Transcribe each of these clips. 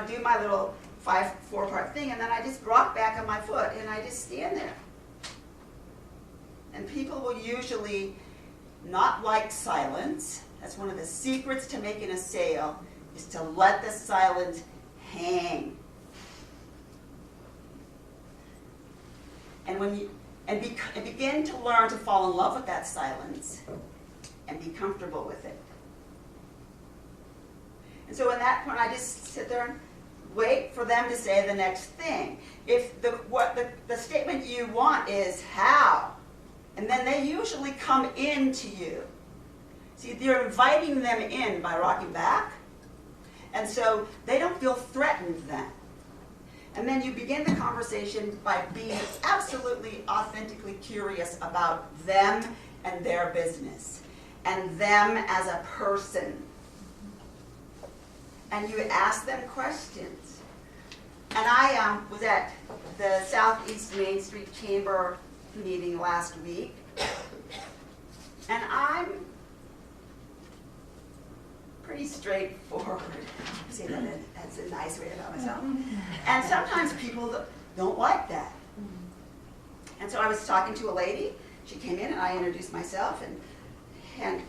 do my little 4-part thing, and then I just rock back on my foot, and I just stand there. And people will usually not like silence. That's one of the secrets to making a sale, is to let the silence hang. And and begin to learn to fall in love with that silence and be comfortable with it. And so in that point, I just sit there and wait for them to say the next thing. If the statement you want is how, and then they usually come into you. See, you're inviting them in by rocking back, and so they don't feel threatened then. And then you begin the conversation by being absolutely authentically curious about them and their business, and them as a person. And you ask them questions. And I was at the Southeast Main Street Chamber meeting last week, and I'm pretty straightforward. See, that's a nice way about myself. And sometimes people don't like that. And so I was talking to a lady. She came in, and I introduced myself and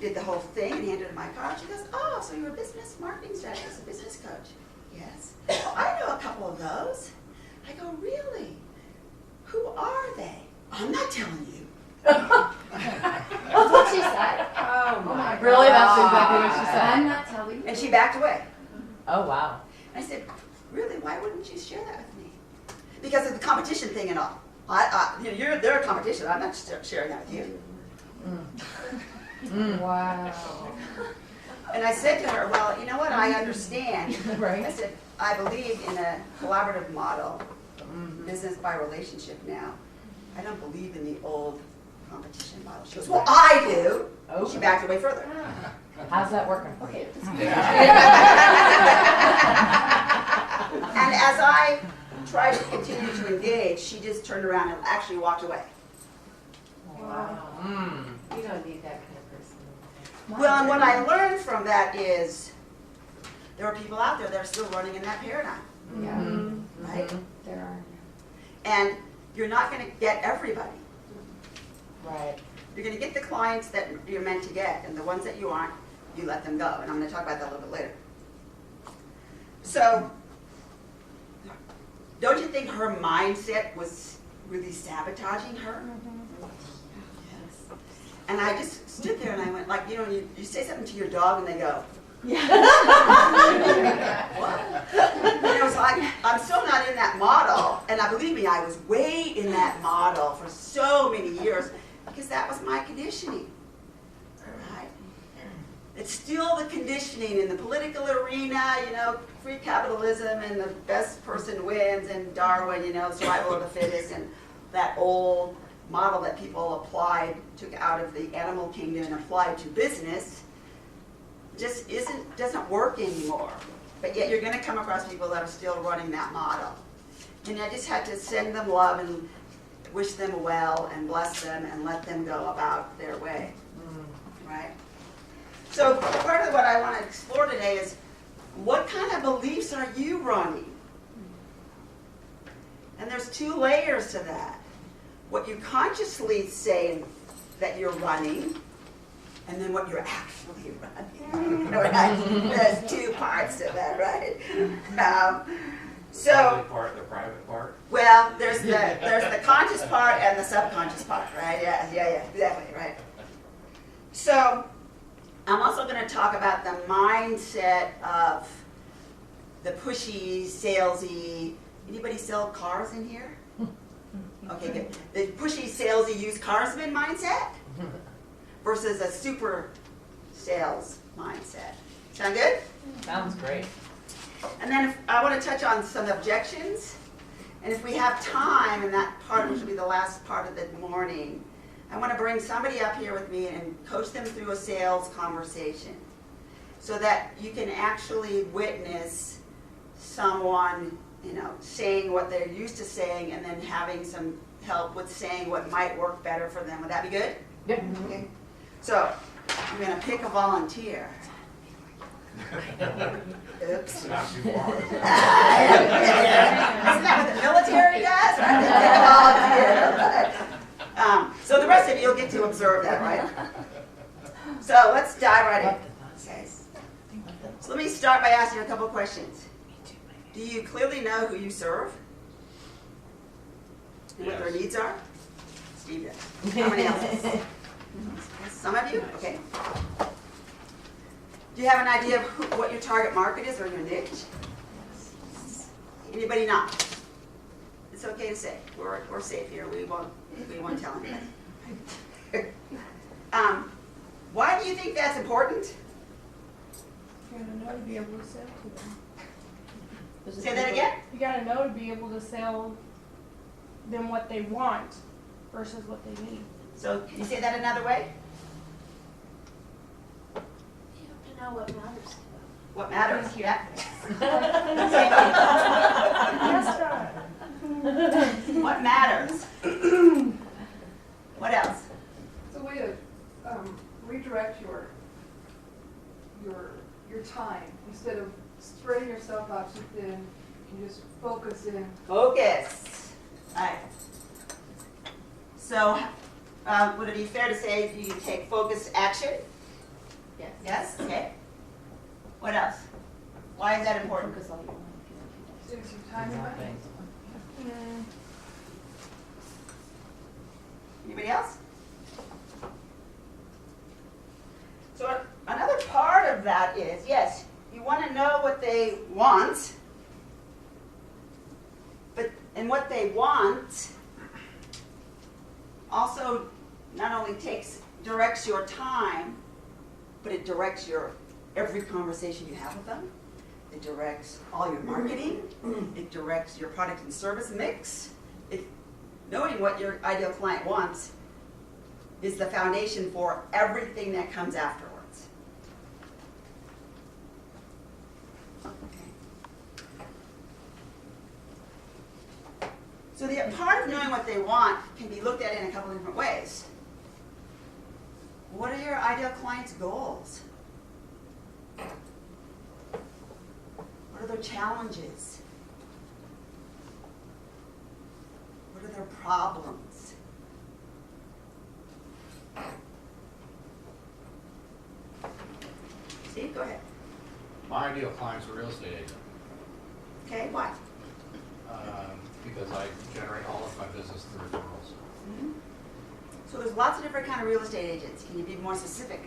did the whole thing and handed her my card. She goes, "Oh, so you're a business marketing strategist, a business coach?" "Yes." "Oh, I know a couple of those." I go, "Really? Who are they?" "I'm not telling you." That's what she said. Oh my God. Really? That's exactly what she said? I'm not telling you. And she backed away. Oh, wow. I said, "Really? Why wouldn't you share that with me?" "Because of the competition thing and all. They're a competition. I'm not sharing that with you." Wow. And I said to her, "Well, you know what? I understand." Right. I said, "I believe in a collaborative model, business by relationship now. I don't believe in the old competition model." She goes, "Well, I do." Oh. She backed away further. How's that working? Okay. And as I tried to continue to engage, she just turned around and actually walked away. Wow. You don't need that kind of person. Well, and what I learned from that is there are people out there that are still running in that paradigm, Yeah. right? There are. And you're not going to get everybody. Right. You're going to get the clients that you're meant to get, and the ones that you aren't, you let them go. And I'm going to talk about that a little bit later. So, don't you think her mindset was really sabotaging her? Yes. And I just stood there and I went, like, you say something to your dog and they go, "Yeah." What? It was like, I'm still not in that model. And believe me, I was way in that model for so many years because that was my conditioning. Right? It's still the conditioning in the political arena, free capitalism and the best person wins, and Darwin, survival of the fittest, and that old model that people took out of the animal kingdom and applied to business just doesn't work anymore. But yet you're going to come across people that are still running that model. And I just had to send them love and wish them well and bless them and let them go about their way. Right? So part of what I want to explore today is, what kind of beliefs are you running? And there's 2 layers to that. What you consciously say that you're running, and then what you're actually running. Right? There's 2 parts to that, right? Public part, the private part. Well, there's the conscious part and the subconscious part, right? Yeah, exactly, right. So, I'm also going to talk about the mindset of the pushy, salesy. Anybody sell cars in here? Okay, good. The pushy, salesy, used carsman mindset versus a super sales mindset. Sound good? Sounds great. And then I want to touch on some objections. And if we have time, and that part, which will be the last part of the morning, I want to bring somebody up here with me and coach them through a sales conversation so that you can actually witness someone, saying what they're used to saying and then having some help with saying what might work better for them. Would that be good? Yep. Okay. So I'm going to pick a volunteer. Oops. Not too far. Isn't that what the military does? Right? They take a volunteer, right? So the rest of you will get to observe that, right? So let's dive right in. Okay. So let me start by asking you a couple of questions. Do you clearly know who you serve? And what their Yes. needs are? Steve does. How many else? Some of you? Okay. Do you have an idea of what your target market is or your niche? Anybody not? It's okay to say. We're safe here. We won't tell anybody. Why do you think that's important? You gotta know to be able to sell to them. Say that again? You gotta know to be able to sell them what they want versus what they need. So can you say that another way? You have to know what matters to them. What matters? Thank you. Yeah. What matters? What else? It's a way to redirect your time. Instead of spreading yourself out too thin, you can just focus in. Focus. All right. So would it be fair to say you take focused action? Yes. Yes? Okay. What else? Why is that important? Focus on your money. Saves you time and money. Anybody else? So another part of that is, yes, you want to know what they want, and what they want also not only directs your time, but it directs every conversation you have with them. It directs all your marketing. It directs your product and service mix. Knowing what your ideal client wants is the foundation for everything that comes afterwards. Okay. So the part of knowing what they want can be looked at in a couple of different ways. What are your ideal client's goals? What are their challenges? What are their problems? Steve, go ahead. My ideal client's a real estate agent, Okay, why? because I generate all of my business through referrals. So there's lots of different kind of real estate agents. Can you be more specific?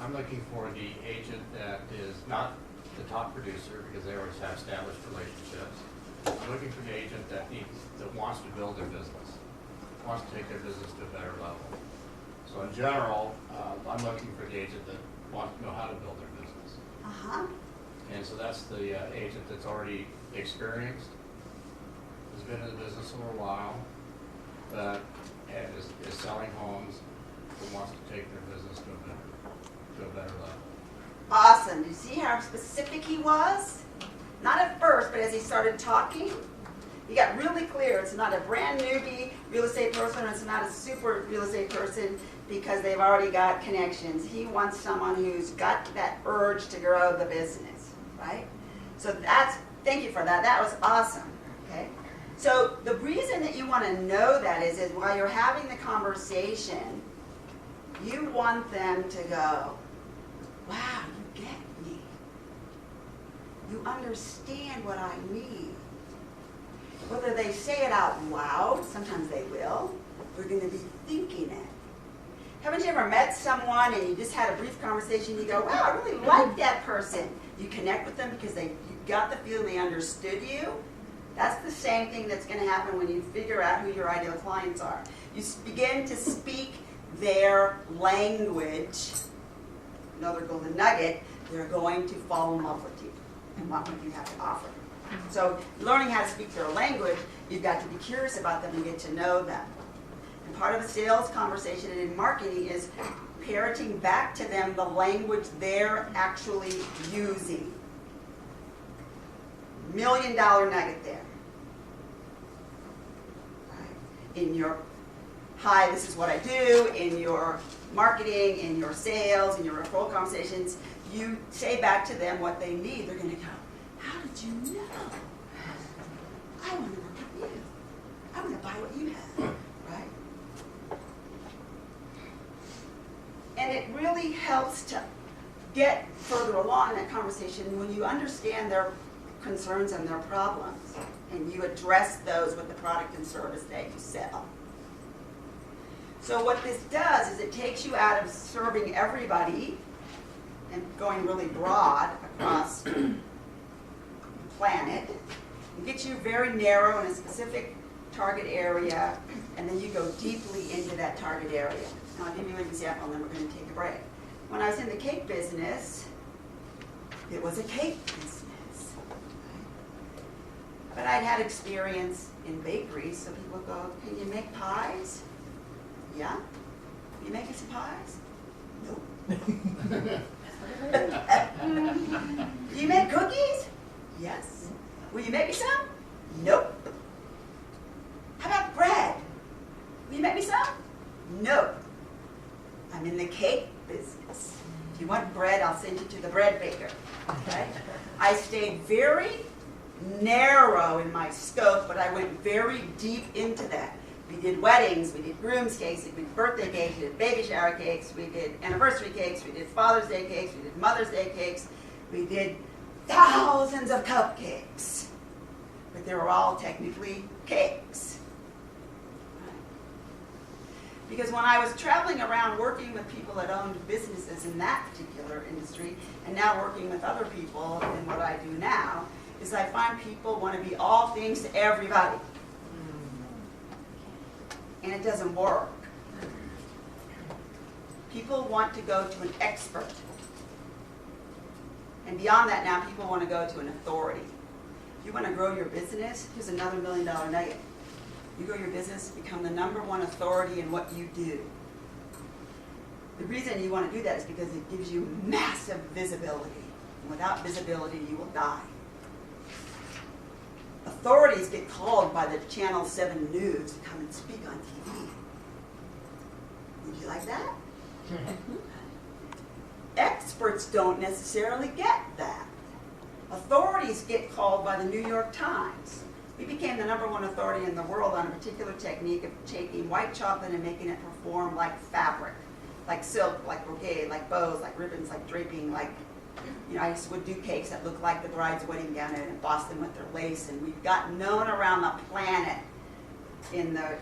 I'm looking for the agent that is not the top producer, because they always have established relationships. I'm looking for the agent that wants to build their business, wants to take their business to a better level. So in general, I'm looking for the agent that wants to know how to build their business. Uh-huh. And so that's the agent that's already experienced, has been in the business for a while, but is selling homes, and wants to take their business to a better level. Awesome. Do you see how specific he was? Not at first, but as he started talking, he got really clear. It's not a brand newbie real estate person, it's not a super real estate person because they've already got connections. He wants someone who's got that urge to grow the business, right? So thank you for that. That was awesome, okay? So the reason that you want to know that is while you're having the conversation, you want them to go, wow, you get me. You understand what I need. Whether they say it out loud, sometimes they will, they're going to be thinking it. Haven't you ever met someone and you just had a brief conversation and you go, wow, I really like that person. You connect with them because you got the feeling they understood you. That's the same thing that's going to happen when you figure out who your ideal clients are. You begin to speak their language, another golden nugget, they're going to fall in love with you and want what you have to offer. So learning how to speak their language, you've got to be curious about them and get to know them. And part of a sales conversation and in marketing is parroting back to them the language they're actually using. $1 million nugget there. Right. In your, hi, this is what I do, in your marketing, in your sales, in your referral conversations, you say back to them what they need, they're going to go, how did you know? I want to work with you. I want to buy what you have, right? And it really helps to get further along in that conversation when you understand their concerns and their problems, and you address those with the product and service that you sell. So what this does is it takes you out of serving everybody and going really broad across the planet, and gets you very narrow in a specific target area, and then you go deeply into that target area. And I'll give you an example, and then we're going to take a break. When I was in the cake business, it was a cake business. But I'd had experience in bakeries, so people would go, can you make pies? Yeah? You making some pies? Nope. Do you make cookies? Yes. Will you make me some? Nope. How about bread? Will you make me some? Nope. I'm in the cake business. If you want bread, I'll send you to the bread baker. Okay? I stayed very narrow in my scope, but I went very deep into that. We did weddings, we did groom's cakes, we did birthday cakes, we did baby shower cakes, we did anniversary cakes, we did Father's Day cakes, we did Mother's Day cakes, we did thousands of cupcakes. But they were all technically cakes. Because when I was traveling around working with people that owned businesses in that particular industry, and now working with other people in what I do now, is I find people want to be all things to everybody. And it doesn't work. People want to go to an expert. And beyond that now, people want to go to an authority. If you want to grow your business, here's another $1 million nugget. You grow your business, become the #1 authority in what you do. The reason you want to do that is because it gives you massive visibility. And without visibility, you will die. Authorities get called by the Channel 7 News to come and speak on TV. Would you like that? Experts don't necessarily get that. Authorities get called by the New York Times. We became the #1 authority in the world on a particular technique of taking white chocolate and making it perform like fabric, like silk, like brocade, like bows, like ribbons, like draping, like, you know, I would do cakes that looked like the bride's wedding gown and emboss them with their lace, and we've got known around the planet in the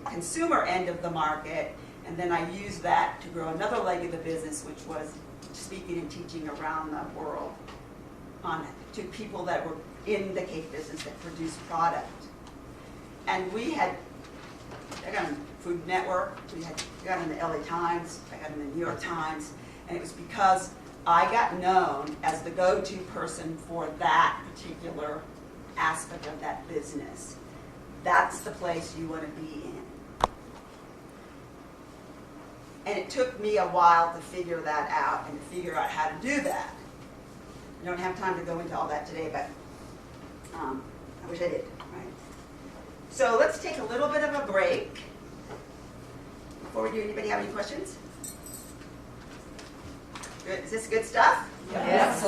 consumer end of the market, and then I used that to grow another leg of the business, which was speaking and teaching around the world on it to people that were in the cake business that produced product. And we had, I got on Food Network, I got in the LA Times, I got in the New York Times, and it was because I got known as the go-to person for that particular aspect of that business. That's the place you want to be in. And it took me a while to figure that out and to figure out how to do that. I don't have time to go into all that today, but I wish I did. Right? So let's take a little bit of a break. Before we do, anybody have any questions? Good. Is this good stuff? Yes.